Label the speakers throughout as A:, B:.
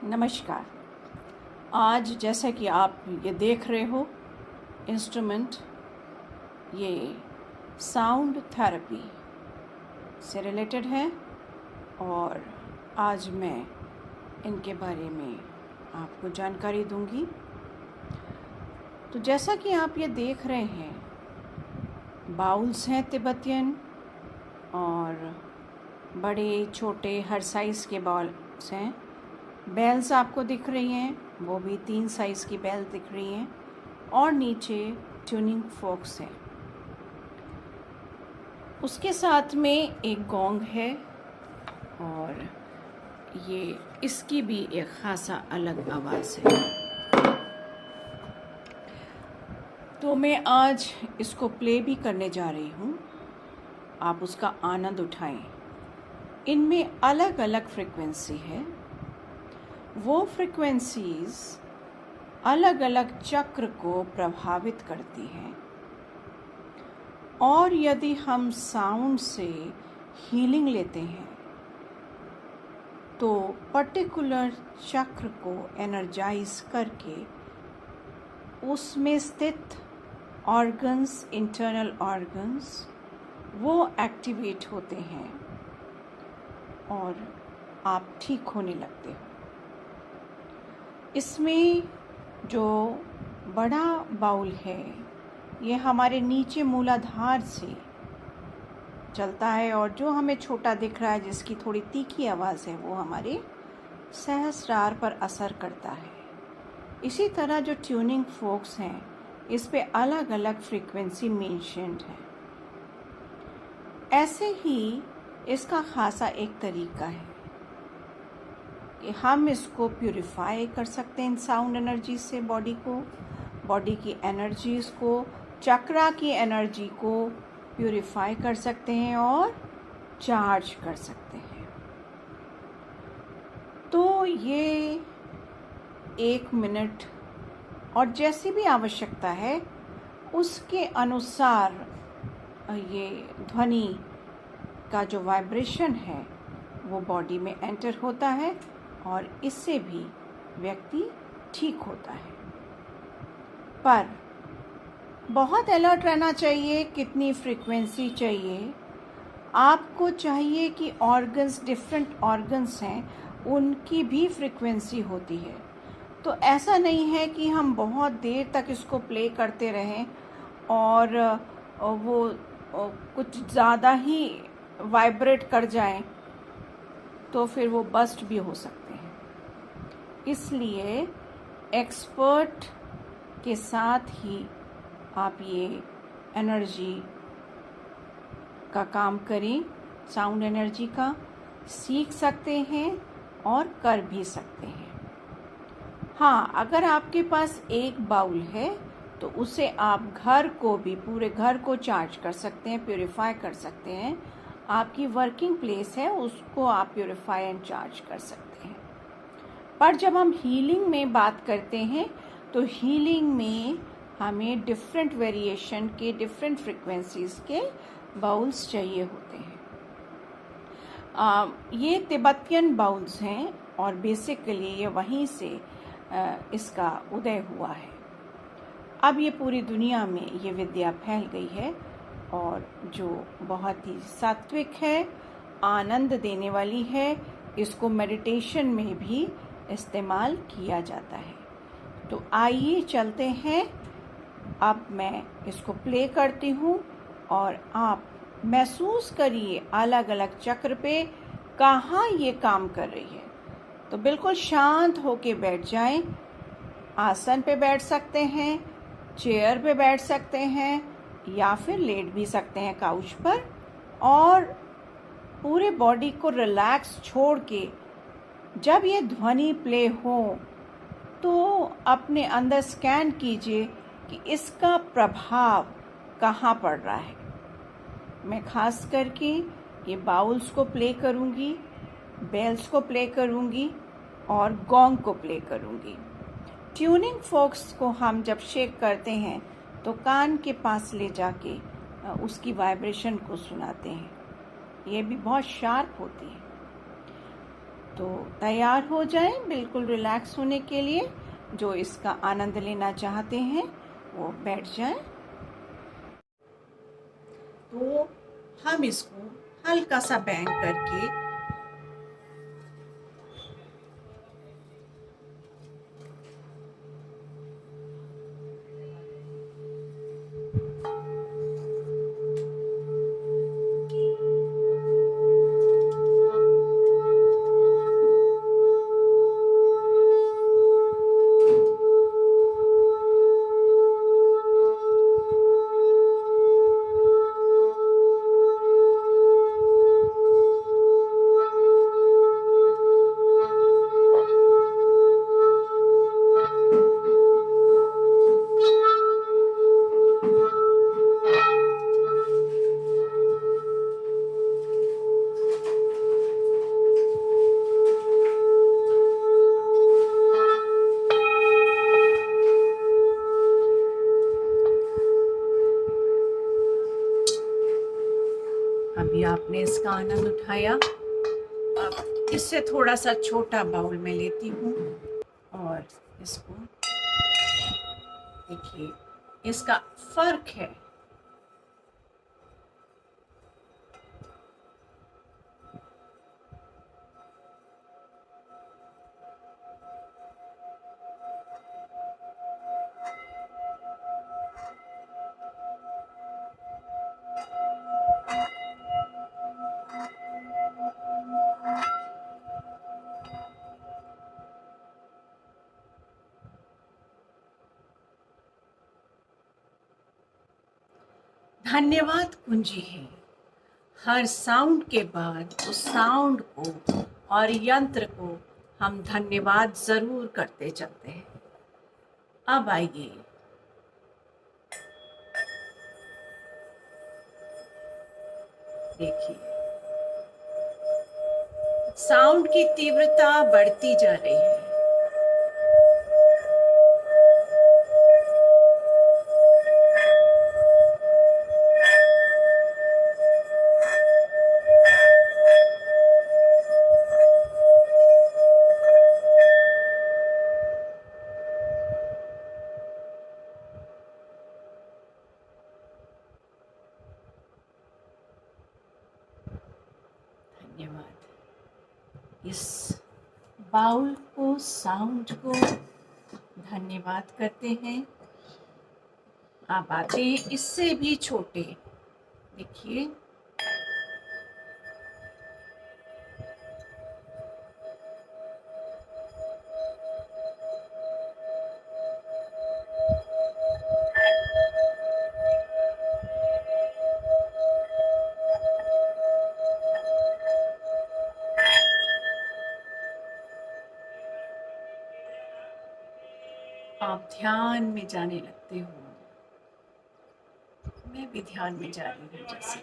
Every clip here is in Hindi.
A: नमस्कार। आज जैसा कि आप ये देख रहे हो इंस्ट्रूमेंट, ये साउंड थेरेपी से रिलेटेड है और आज मैं इनके बारे में आपको जानकारी दूंगी। तो जैसा कि आप ये देख रहे हैं, बाउल्स हैं तिब्बतियन और बड़े छोटे हर साइज़ के बाउल्स हैं। बेल्स आपको दिख रही हैं, वो भी 3 साइज़ की बेल दिख रही हैं और नीचे ट्यूनिंग फोक्स है। उसके साथ में एक गोंग है और ये इसकी भी एक खासा अलग आवाज़ है। तो मैं आज इसको प्ले भी करने जा रही हूँ, आप उसका आनंद उठाएं। इनमें अलग अलग फ्रिक्वेंसी है। वो फ्रिक्वेंसीज अलग अलग चक्र को प्रभावित करती हैं और यदि हम साउंड से हीलिंग लेते हैं तो पर्टिकुलर चक्र को एनर्जाइज करके उसमें स्थित ऑर्गन्स, इंटरनल ऑर्गन्स, वो एक्टिवेट होते हैं और आप ठीक होने लगते हो। इसमें जो बड़ा बाउल है ये हमारे नीचे मूलाधार से चलता है और जो हमें छोटा दिख रहा है जिसकी थोड़ी तीखी आवाज़ है वो हमारे सहस्रार पर असर करता है। इसी तरह जो ट्यूनिंग फोक्स हैं इस पे अलग अलग फ्रीक्वेंसी मेंशन्ड है। ऐसे ही इसका खासा एक तरीका है कि हम इसको प्यूरिफाई कर सकते हैं इन साउंड एनर्जी से, बॉडी की एनर्जीज़ को, चक्रा की एनर्जी को प्यूरिफाई कर सकते हैं और चार्ज कर सकते हैं। तो ये 1 मिनट और जैसी भी आवश्यकता है उसके अनुसार ये ध्वनि का जो वाइब्रेशन है वो बॉडी में एंटर होता है और इससे भी व्यक्ति ठीक होता है। पर बहुत अलर्ट रहना चाहिए। कितनी फ्रीक्वेंसी चाहिए? आपको चाहिए कि ऑर्गन्स, डिफरेंट ऑर्गन्स हैं उनकी भी फ्रीक्वेंसी होती है। तो ऐसा नहीं है कि हम बहुत देर तक इसको प्ले करते रहें और वो कुछ ज़्यादा ही वाइब्रेट कर जाएं तो फिर वो बस्ट भी हो सकते हैं। इसलिए एक्सपर्ट के साथ ही आप ये एनर्जी का काम करें, साउंड एनर्जी का सीख सकते हैं और कर भी सकते हैं। हाँ, अगर आपके पास एक बाउल है तो उसे आप घर को भी, पूरे घर को चार्ज कर सकते हैं, प्यूरिफाई कर सकते हैं। आपकी वर्किंग प्लेस है उसको आप प्यूरिफाई एंड चार्ज कर सकते हैं। पर जब हम हीलिंग में बात करते हैं तो हीलिंग में हमें डिफरेंट वेरिएशन के, डिफरेंट फ्रिक्वेंसीज के बाउल्स चाहिए होते हैं। ये तिब्बतियन बाउल्स हैं और बेसिकली ये वहीं से इसका उदय हुआ है। अब ये पूरी दुनिया में ये विद्या फैल गई है और जो बहुत ही सात्विक है, आनंद देने वाली है। इसको मेडिटेशन में भी इस्तेमाल किया जाता है। तो आइए चलते हैं। अब मैं इसको प्ले करती हूँ और आप महसूस करिए अलग अलग चक्र पे कहाँ ये काम कर रही है। तो बिल्कुल शांत होके बैठ जाएं। आसन पे बैठ सकते हैं, चेयर पे बैठ सकते हैं या फिर लेट भी सकते हैं काउच पर, और पूरे बॉडी को रिलैक्स छोड़ के जब ये ध्वनि प्ले हो तो अपने अंदर स्कैन कीजिए कि इसका प्रभाव कहाँ पड़ रहा है। मैं खास करके ये बाउल्स को प्ले करूँगी, बेल्स को प्ले करूँगी और गोंग को प्ले करूँगी। ट्यूनिंग फोक्स को हम जब शेक करते हैं तो कान के पास ले जाके उसकी वाइब्रेशन को सुनाते हैं। ये भी बहुत शार्प होती है। तो तैयार हो जाएं बिल्कुल रिलैक्स होने के लिए। जो इसका आनंद लेना चाहते हैं वो बैठ जाएं। तो हम इसको हल्का सा बैंग करके अभी आपने इसका आनंद उठाया। अब इससे थोड़ा सा छोटा बाउल में लेती हूँ और इसको देखिए, इसका फर्क है। धन्यवाद कुंजी है। हर साउंड के बाद उस साउंड को और यंत्र को हम धन्यवाद जरूर करते चलते हैं। अब आइए, देखिए साउंड की तीव्रता बढ़ती जा रही है। धन्यवाद। इस बाउल को, साउंड को धन्यवाद करते हैं। आप आते हैं इससे भी छोटे, देखिए आप ध्यान में जाने लगते हो। मैं भी ध्यान में जा रही हूँ जैसे।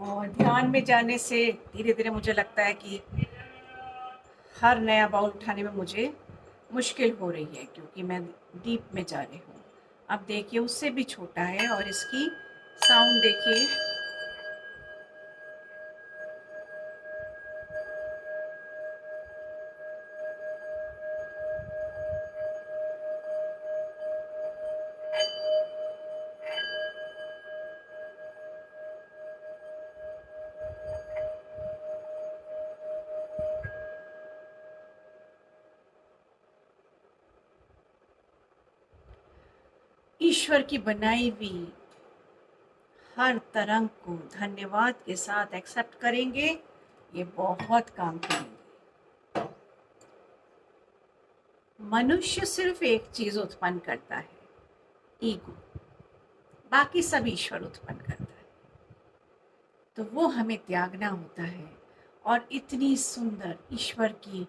A: और ध्यान में जाने से धीरे धीरे मुझे लगता है कि हर नया बाउल उठाने में मुझे मुश्किल हो रही है, क्योंकि मैं डीप में जा रही हूँ। अब देखिए उससे भी छोटा है और इसकी साउंड देखिए। ईश्वर की बनाई हुई हर तरंग को धन्यवाद के साथ एक्सेप्ट करेंगे, ये बहुत काम करेंगे। मनुष्य सिर्फ एक चीज उत्पन्न करता है, ईगो। बाकी सब ईश्वर उत्पन्न करता है। तो वो हमें त्यागना होता है और इतनी सुंदर ईश्वर की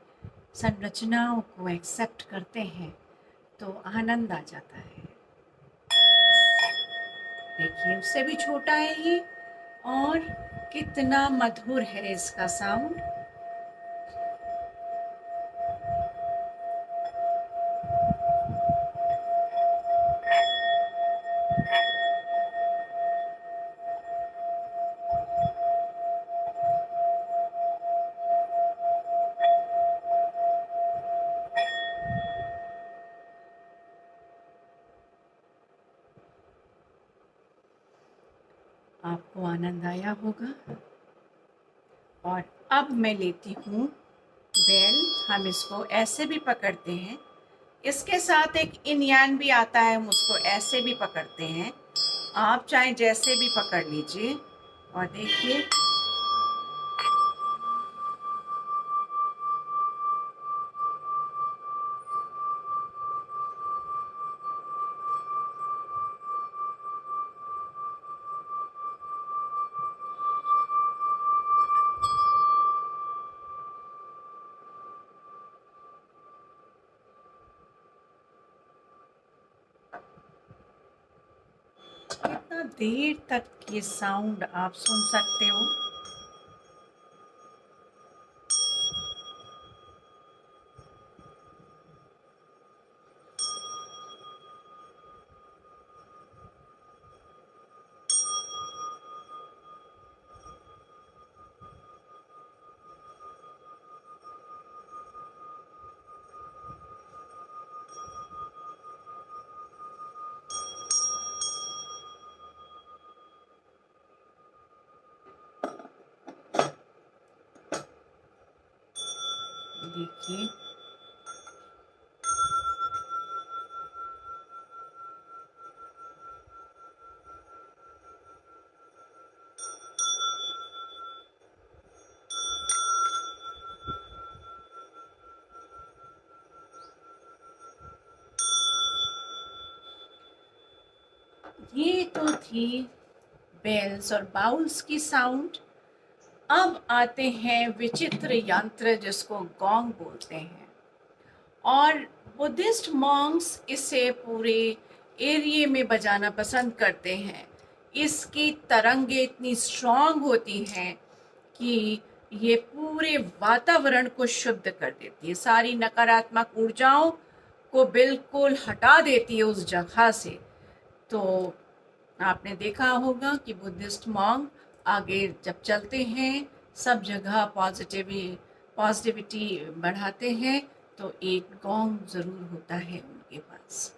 A: संरचनाओं को एक्सेप्ट करते हैं तो आनंद आ जाता है। देखिए उससे भी छोटा है ये, और कितना मधुर है इसका साउंड। आनंद आया होगा। और अब मैं लेती हूँ बेल। हम इसको ऐसे भी पकड़ते हैं, इसके साथ एक इनयान भी आता है, हम उसको ऐसे भी पकड़ते हैं। आप चाहे जैसे भी पकड़ लीजिए। और देखिए कितना देर तक ये साउंड आप सुन सकते हो। देखिए ये तो थी बेल्स और बाउल्स की साउंड। अब आते हैं विचित्र यंत्र जिसको गोंग बोलते हैं। और बुद्धिस्ट मॉन्क्स इसे पूरे एरिया में बजाना पसंद करते हैं। इसकी तरंगे इतनी स्ट्रांग होती हैं कि ये पूरे वातावरण को शुद्ध कर देती है, सारी नकारात्मक ऊर्जाओं को बिल्कुल हटा देती है उस जगह से। तो आपने देखा होगा कि बुद्धिस्ट मॉन्क आगे जब चलते हैं सब जगह पॉजिटिविटी बढ़ाते हैं, तो एक गोंग ज़रूर होता है उनके पास।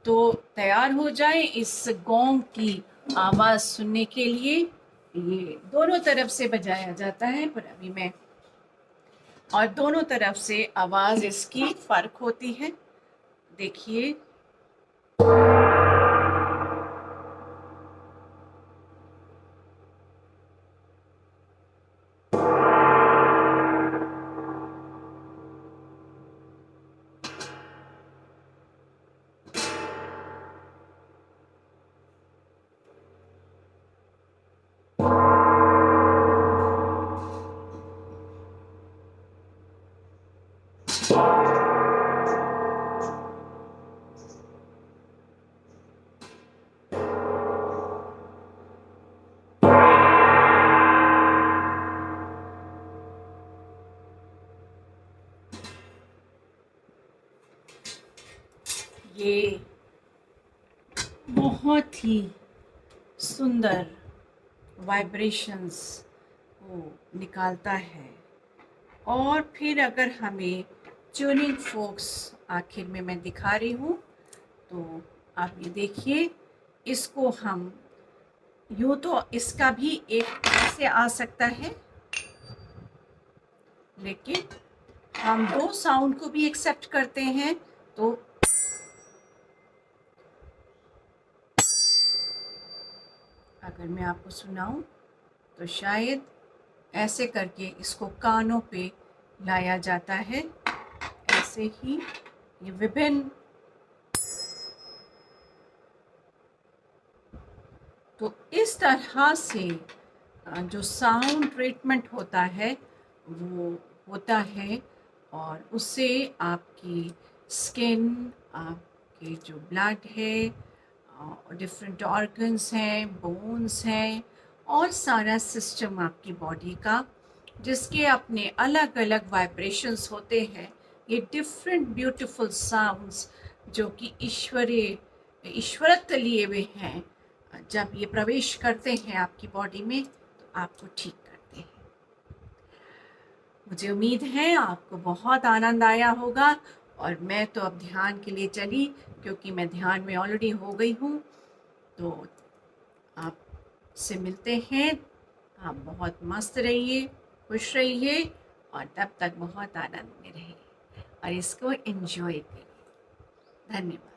A: तो तैयार हो जाए इस गोंग की आवाज़ सुनने के लिए। ये दोनों तरफ से बजाया जाता है, पर अभी मैं और दोनों तरफ से आवाज़ इसकी फ़र्क होती है। देखिए ये बहुत ही सुंदर वाइब्रेशंस को निकालता है। और फिर अगर हमें ट्यूनिंग फोक्स आखिर में मैं दिखा रही हूँ, तो आप ये देखिए, इसको हम यूँ तो इसका भी एक ऐसे आ सकता है, लेकिन हम दो साउंड को भी एक्सेप्ट करते हैं। तो अगर मैं आपको सुनाऊं तो शायद ऐसे करके इसको कानों पे लाया जाता है। ऐसे ही ये विभिन्न, तो इस तरह से जो साउंड ट्रीटमेंट होता है वो होता है। और उससे आपकी स्किन, आपके जो ब्लड है, डिफरेंट ऑर्गन्स हैं, बोन्स हैं, और सारा सिस्टम आपकी बॉडी का, जिसके अपने अलग अलग वाइब्रेशंस होते हैं, ये डिफरेंट ब्यूटीफुल साउंड्स जो कि ईश्वरत्व लिए हुए हैं, जब ये प्रवेश करते हैं आपकी बॉडी में तो आपको ठीक करते हैं। मुझे उम्मीद है आपको बहुत आनंद आया होगा। और मैं तो अब ध्यान के लिए चली, क्योंकि मैं ध्यान में ऑलरेडी हो गई हूँ। तो आप से मिलते हैं। आप बहुत मस्त रहिए, खुश रहिए और तब तक बहुत आनंद में रहिए और इसको एंजॉय करिए। धन्यवाद।